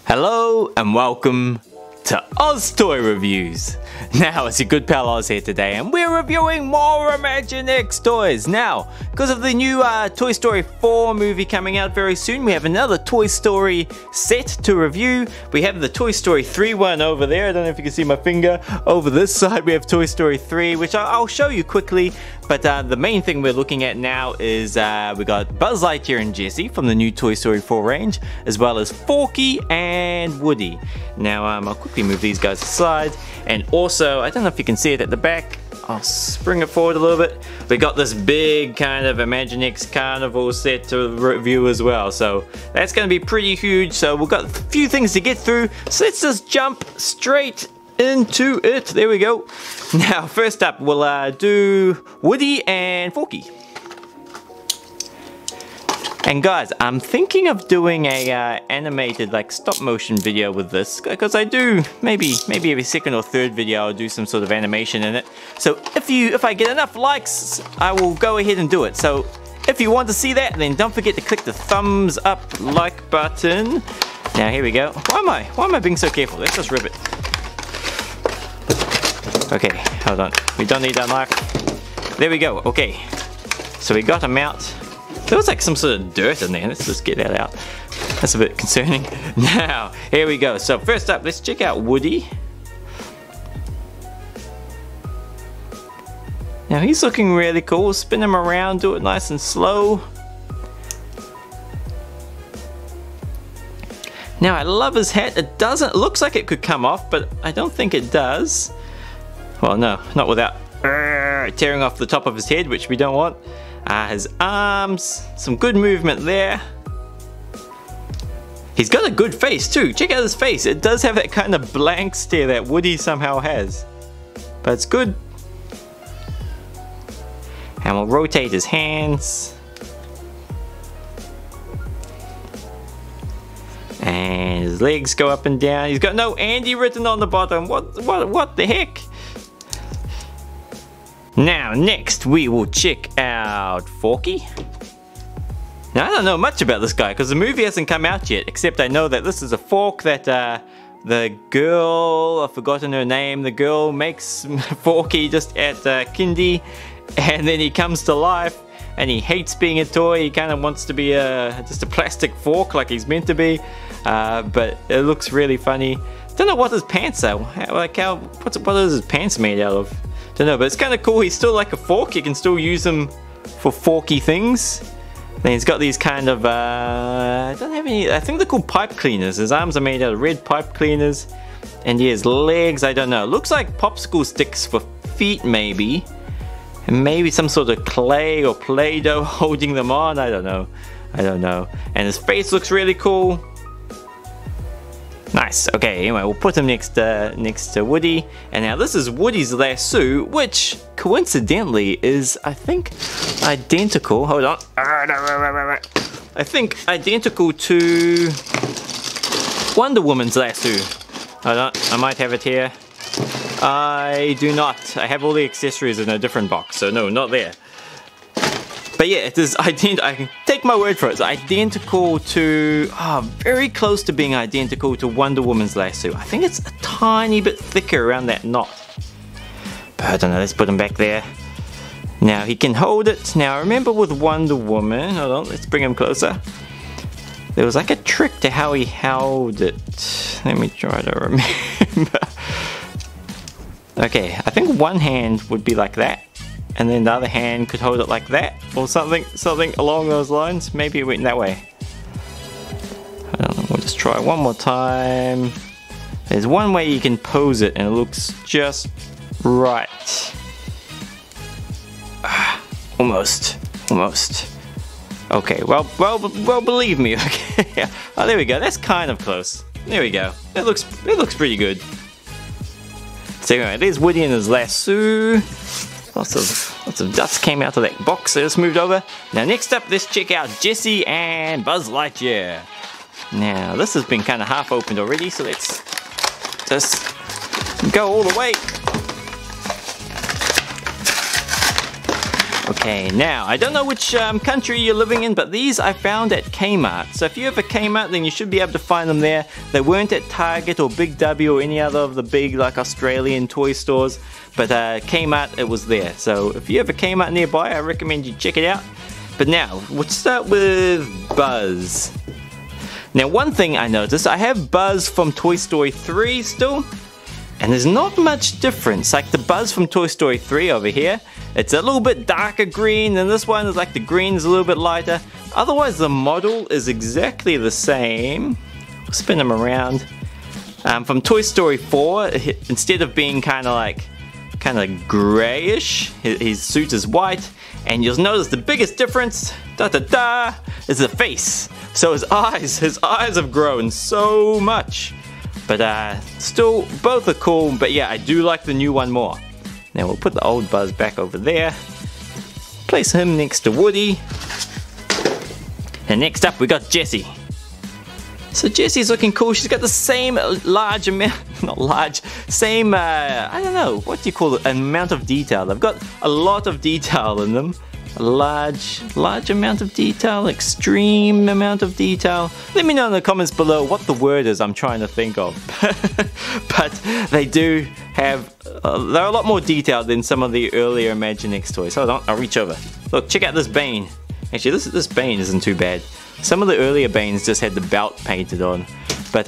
Hello and welcome to Oz Toy Reviews. Now it's your good pal Oz here today and we're reviewing more Imaginext toys. Now, because of the new Toy Story 4 movie coming out very soon, we have another Toy Story set to review. We have the Toy Story 3 one over there. I don't know if you can see my finger. Over this side we have Toy Story 3, which I'll show you quickly. But the main thing we're looking at now is we got Buzz Lightyear and Jessie from the new Toy Story 4 range, as well as Forky and Woody. Now I'll quickly move these guys aside, and also, I don't know if you can see it at the back, I'll bring it forward a little bit. We got this big kind of Imaginext Carnival set to review as well, so that's going to be pretty huge. So we've got a few things to get through, so let's just jump straight into it. There we go. Now first up we'll do Woody and Forky. And guys, I'm thinking of doing a animated like stop motion video with this, because I do maybe every second or third video I'll do some sort of animation in it. So if I get enough likes, I will go ahead and do it. So if you want to see that, then don't forget to click the thumbs up like button. Now here we go. Why am I being so careful? Let's just rip it. Okay, hold on. We don't need that knife. There we go. Okay. So we got them out. There was like some sort of dirt in there. Let's just get that out. That's a bit concerning. Now, here we go. So first up, let's check out Woody. Now he's looking really cool. Spin him around, do it nice and slow. Now I love his hat. It looks like it could come off, but I don't think it does. Well, no, not without tearing off the top of his head, which we don't want. His arms, some good movement there. He's got a good face too. Check out his face. It does have that kind of blank stare that Woody somehow has. But it's good. And we'll rotate his hands. And his legs go up and down. He's got no Andy written on the bottom. What the heck? Now, next we will check out Forky. Now, I don't know much about this guy because the movie hasn't come out yet, except I know that this is a fork that the girl, I've forgotten her name, the girl makes Forky just at kindy, and then he comes to life and he hates being a toy. He kind of wants to be just a plastic fork like he's meant to be, but it looks really funny. Don't know what his pants are, what is his pants made out of? Don't know, but it's kind of cool. He's still like a fork. You can still use them for forky things. Then he's got these kind of, I don't have any, I think they're called pipe cleaners. His arms are made out of red pipe cleaners. And his legs, I don't know. It looks like popsicle sticks for feet maybe. And maybe some sort of clay or Play-Doh holding them on. I don't know. And his face looks really cool. Nice. Okay, anyway, we'll put him next to Woody. And now this is Woody's lasso, which coincidentally is, I think, identical. Hold on. I think identical to Wonder Woman's lasso. Hold on, I might have it here. I do not. I have all the accessories in a different box, so no, not there. But yeah, it is I can take my word for it. It's identical to, very close to being identical to Wonder Woman's lasso. I think it's a tiny bit thicker around that knot. But I don't know, let's put him back there. Now he can hold it. Now remember with Wonder Woman, hold on, let's bring him closer. There was like a trick to how he held it. Let me try to remember. Okay, I think one hand would be like that. And then the other hand could hold it like that, or something along those lines. Maybe it went that way. I don't know, we'll just try one more time. There's one way you can pose it and it looks just right. Almost. Okay, well, believe me. Okay. Oh, there we go. That's kind of close. There we go. It looks pretty good. So anyway, there's Woody and his lasso. Lots of dust came out of that box, so let's move over. Now next up, let's check out Jessie and Buzz Lightyear. Now this has been kind of half opened already, so let's just go all the way. Okay, now, I don't know which country you're living in, but these I found at Kmart. So if you have a Kmart, then you should be able to find them there. They weren't at Target or Big W or any other of the big, like, Australian toy stores. But Kmart, it was there. So if you have a Kmart nearby, I recommend you check it out. But now, let's start with Buzz. Now, one thing I noticed, I have Buzz from Toy Story 3 still. And there's not much difference. Like the Buzz from Toy Story 3 over here, it's a little bit darker green, and this one is like the green is a little bit lighter. Otherwise, the model is exactly the same. We'll spin them around. From Toy Story 4, instead of being kind of grayish, his suit is white, and you'll notice the biggest difference, is the face. So his eyes have grown so much. But still, both are cool, but yeah, I do like the new one more. Now we'll put the old Buzz back over there. Place him next to Woody. And next up we got Jessie. So Jessie's looking cool. She's got the same large amount, same, I don't know, what do you call it, amount of detail. They've got a lot of detail in them. A large amount of detail, extreme amount of detail. Let me know in the comments below what the word is I'm trying to think of. But they do have, they're a lot more detailed than some of the earlier Imaginext toys. Hold on, I'll reach over. Look, check out this Bane. Actually, this Bane isn't too bad. Some of the earlier Banes just had the belt painted on. But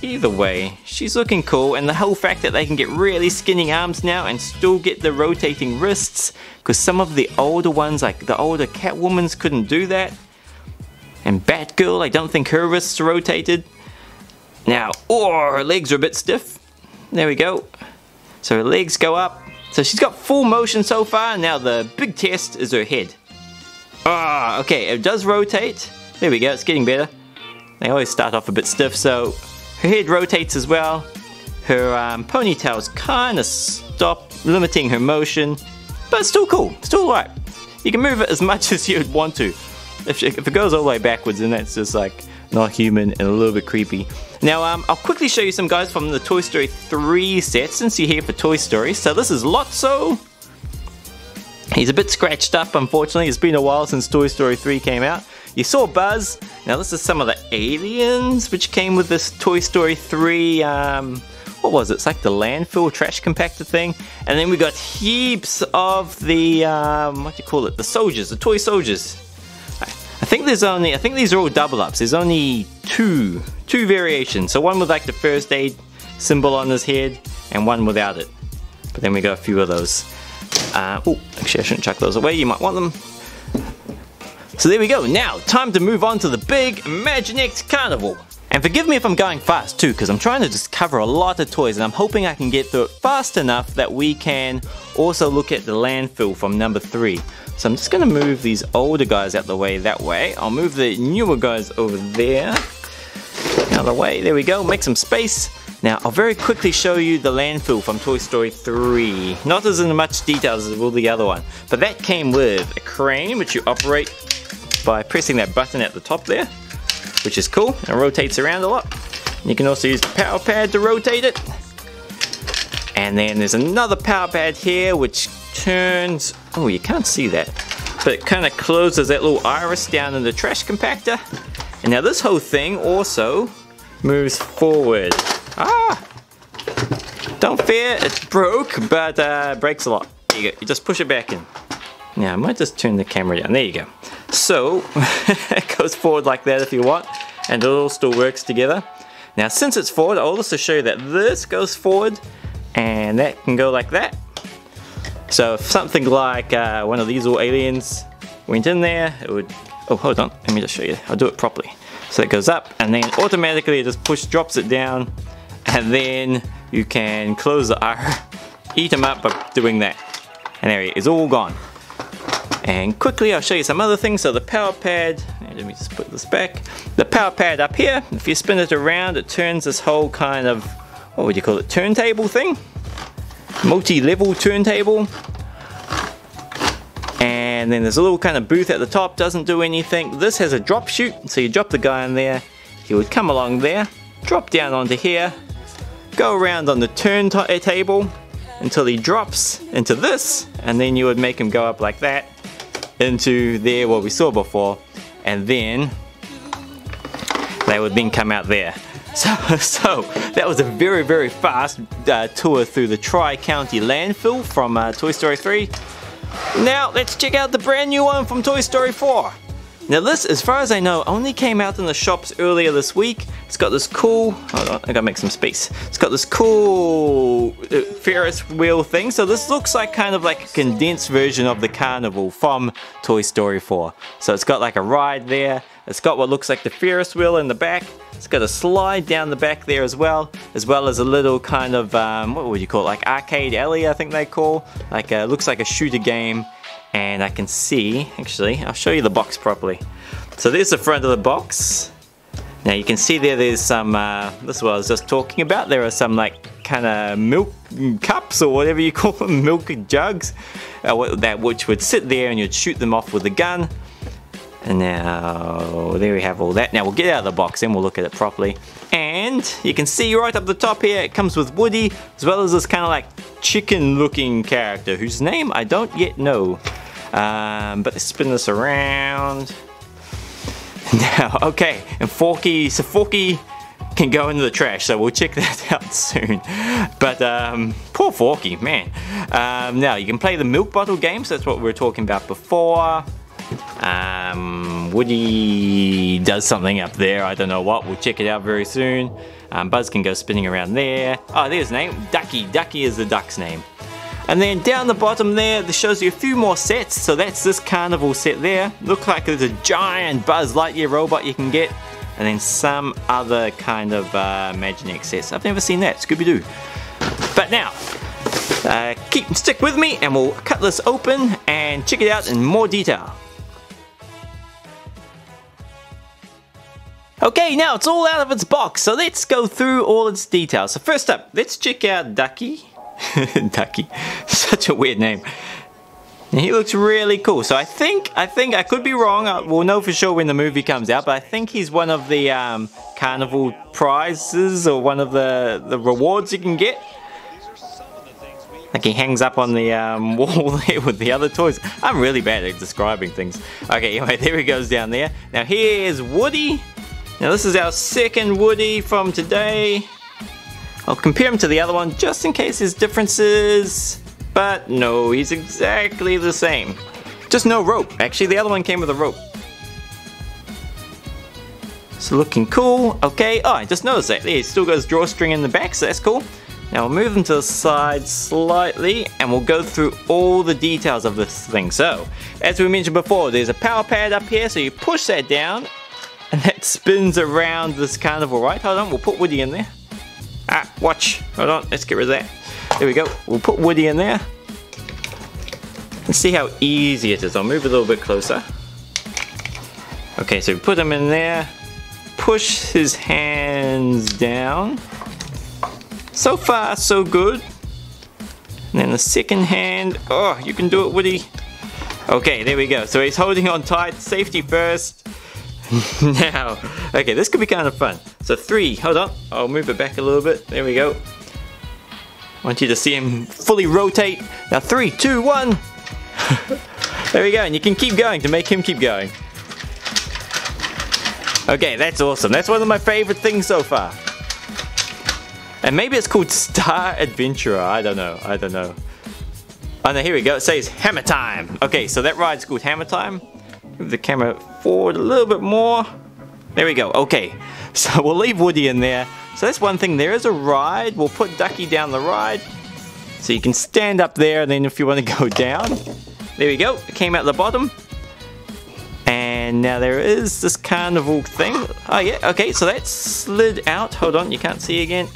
either way, she's looking cool, and the whole fact that they can get really skinny arms now and still get the rotating wrists, because some of the older ones, like the older Catwoman's, couldn't do that. And Batgirl, I don't think her wrists rotated. Now, her legs are a bit stiff. There we go. So her legs go up. So she's got full motion so far. Now the big test is her head. Okay, it does rotate. There we go, it's getting better. They always start off a bit stiff, so her head rotates as well. Her ponytails kind of stop limiting her motion, but it's still cool, still alright. You can move it as much as you'd want to. If it goes all the way backwards, then that's just like not human and a little bit creepy. Now I'll quickly show you some guys from the Toy Story 3 set, since you're here for Toy Story. So this is Lotso. He's a bit scratched up, unfortunately. It's been a while since Toy Story 3 came out. You saw Buzz. Now this is some of the aliens which came with this Toy Story 3, what was it? It's like the landfill trash compactor thing. And then we got heaps of the, what do you call it? The soldiers, the toy soldiers. I think these are all double ups. There's only two variations. So one with like the first aid symbol on his head and one without it. But then we got a few of those. Actually I shouldn't chuck those away, you might want them. So there we go, now time to move on to the big Imaginext Carnival. And forgive me if I'm going fast too, because I'm trying to just cover a lot of toys, and I'm hoping I can get through it fast enough that we can also look at the landfill from number 3. So I'm just going to move these older guys out the way that way. I'll move the newer guys over there. Out of the way, there we go, make some space. Now, I'll very quickly show you the landfill from Toy Story 3. Not as in much detail as all the other one, but that came with a crane, which you operate by pressing that button at the top there, which is cool. It rotates around a lot. You can also use the power pad to rotate it. And then there's another power pad here, which turns, oh, you can't see that, but it kind of closes that little iris down in the trash compactor. And now this whole thing also moves forward. Don't fear, it's broke, but breaks a lot. There you go, you just push it back in. Now I might just turn the camera down, there you go. So, it goes forward like that if you want, and it all still works together. Now since it's forward, I'll also show you that this goes forward, and that can go like that. So if something like one of these little aliens went in there, it would, oh hold on, let me just show you, I'll do it properly. So it goes up, and then automatically it just drops it down, and then you can close the eye, eat them up by doing that. And there it's all gone. And quickly I'll show you some other things. So the power pad, let me just put this back. The power pad up here, if you spin it around, it turns this whole kind of, what would you call it, turntable thing? Multi-level turntable. And then there's a little kind of booth at the top, doesn't do anything. This has a drop chute, so you drop the guy in there, he would come along there, drop down onto here, go around on the turntable until he drops into this, and then you would make him go up like that. into there what we saw before, and then they would then come out there. So that was a very, very fast tour through the Tri-County landfill from Toy Story 3. Now let's check out the brand new one from Toy Story 4. Now this, as far as I know, only came out in the shops earlier this week. It's got this cool, hold on, I gotta make some space. It's got this cool Ferris wheel thing. So this looks like kind of like a condensed version of the carnival from Toy Story 4. So it's got like a ride there. It's got what looks like the Ferris wheel in the back. It's got a slide down the back there as well as a little kind of, what would you call it, like arcade alley I think they call. Like looks like a shooter game. And I can see, actually, I'll show you the box properly. So there's the front of the box. Now you can see there's some, this is what I was just talking about. There are some like kind of milk cups or whatever you call them, milk jugs, which would sit there and you'd shoot them off with a gun. And now, there we have all that. Now we'll get out of the box and we'll look at it properly. And you can see right up the top here, it comes with Woody, as well as this kind of like chicken looking character, whose name I don't yet know. But let's spin this around. Now, okay, and Forky, so Forky can go into the trash, so we'll check that out soon. But poor Forky, man. Now you can play the milk bottle game, so that's what we were talking about before. Woody does something up there, I don't know what, we'll check it out very soon. Buzz can go spinning around there. Oh, there's his name, Ducky. Ducky is the duck's name. And then down the bottom there, this shows you a few more sets. So that's this carnival set there. Looks like there's a giant Buzz Lightyear robot you can get. And then some other kind of Imaginext sets. I've never seen that, Scooby-Doo. But now, stick with me and we'll cut this open and check it out in more detail. Okay, now it's all out of its box, so let's go through all its details. So first up, let's check out Ducky. Ducky, such a weird name. And he looks really cool. So I think I could be wrong. We'll know for sure when the movie comes out, but I think he's one of the carnival prizes or one of the rewards you can get. Like he hangs up on the wall there with the other toys. I'm really bad at describing things. Okay, anyway, there he goes down there. Now here's Woody. Now this is our second Woody from today. I'll compare him to the other one just in case there's differences. But no, he's exactly the same. Just no rope. Actually, the other one came with a rope. So looking cool. Okay, oh, I just noticed that. There, he still got his drawstring in the back, so that's cool. Now we'll move him to the side slightly and we'll go through all the details of this thing. So, as we mentioned before, there's a power pad up here, so you push that down and that spins around this carnival, right? Hold on, we'll put Woody in there. Ah, watch. Hold on, let's get rid of that. There we go. We'll put Woody in there. Let's see how easy it is. I'll move a little bit closer. Okay, so we put him in there. Push his hands down. So far, so good. And then the second hand. Oh, you can do it, Woody. Okay, there we go. So he's holding on tight. Safety first. Now, okay, this could be kind of fun. So 3, hold on, I'll move it back a little bit. There we go. I want you to see him fully rotate. Now 3, 2, 1. There we go, and you can keep going to make him keep going. Okay, that's awesome. That's one of my favorite things so far. And maybe it's called Star Adventurer. I don't know. Oh no, here we go. It says Hammer Time. Okay, so that ride's called Hammer Time. Move the camera forward a little bit more. There we go. Okay, so we'll leave Woody in there. So that's one thing. There is a ride. We'll put Ducky down the ride. So you can stand up there, and then if you want to go down. There we go. It came out the bottom. And now there is this carnival thing. Oh yeah, okay, so that slid out. Hold on, you can't see again.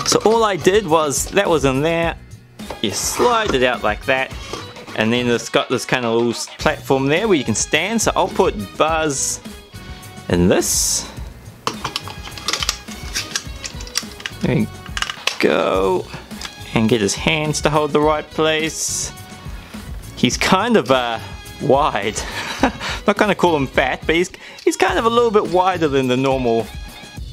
So all I did was, that was in there. You slide it out like that. And then it's got this kind of little platform there where you can stand. So I'll put Buzz in this. There we go. And get his hands to hold the right place. He's kind of wide. Not gonna call him fat, but he's kind of a little bit wider than the normal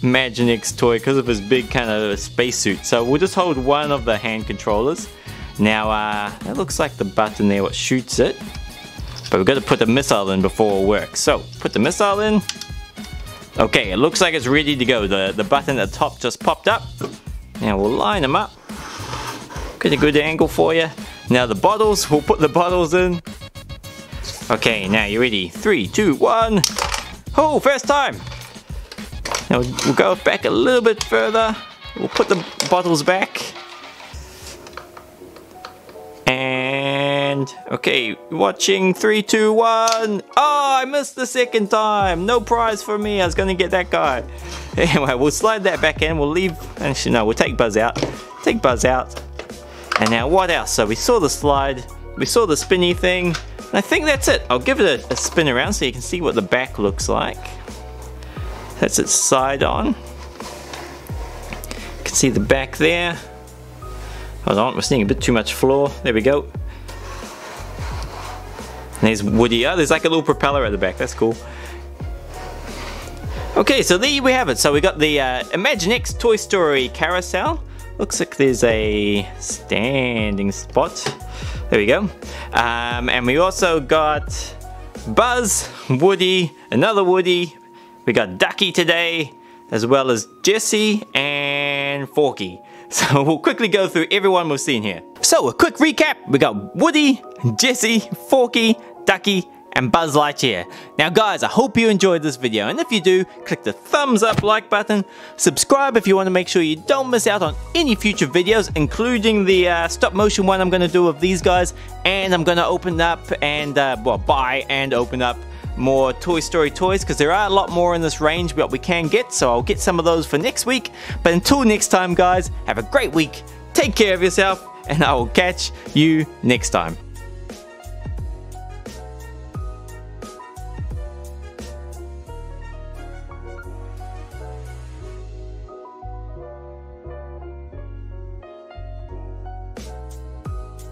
Imaginext toy because of his big kind of spacesuit. So we'll just hold one of the hand controllers. Now, it looks like the button there what shoots it. But we've got to put the missile in before it works. So, put the missile in. Okay, it looks like it's ready to go. The button at the top just popped up. Now we'll line them up. Get a good angle for you. Now the bottles, we'll put the bottles in. Okay, now you ready? 3, 2, 1. Oh, first time. Now we'll go back a little bit further. We'll put the bottles back. And, okay, watching 3, 2, 1. Oh, I missed the second time. No prize for me. I was going to get that guy. Anyway, we'll slide that back in. We'll leave, actually no, we'll take Buzz out. Take Buzz out. And now what else? So we saw the slide. We saw the spinny thing. And I think that's it. I'll give it a spin around so you can see what the back looks like. That's its side on. You can see the back there. Hold on, we're seeing a bit too much floor. There we go. And there's Woody. Oh, there's like a little propeller at the back. That's cool. Okay, so there we have it. So we got the Imaginext Toy Story carousel. Looks like there's a standing spot. There we go. And we also got Buzz, Woody, another Woody. We got Ducky today, as well as Jessie and Forky. So we'll quickly go through everyone we've seen here. So a quick recap, we got Woody, Jessie, Forky, Ducky, and Buzz Lightyear. Now guys, I hope you enjoyed this video, and if you do, click the thumbs up like button, subscribe if you want to make sure you don't miss out on any future videos, including the stop motion one I'm going to do of these guys, and I'm going to open up and, well, buy and open up more Toy Story toys, because there are a lot more in this range that we can get, so I'll get some of those for next week. But until next time guys, have a great week, take care of yourself, and I will catch you next time.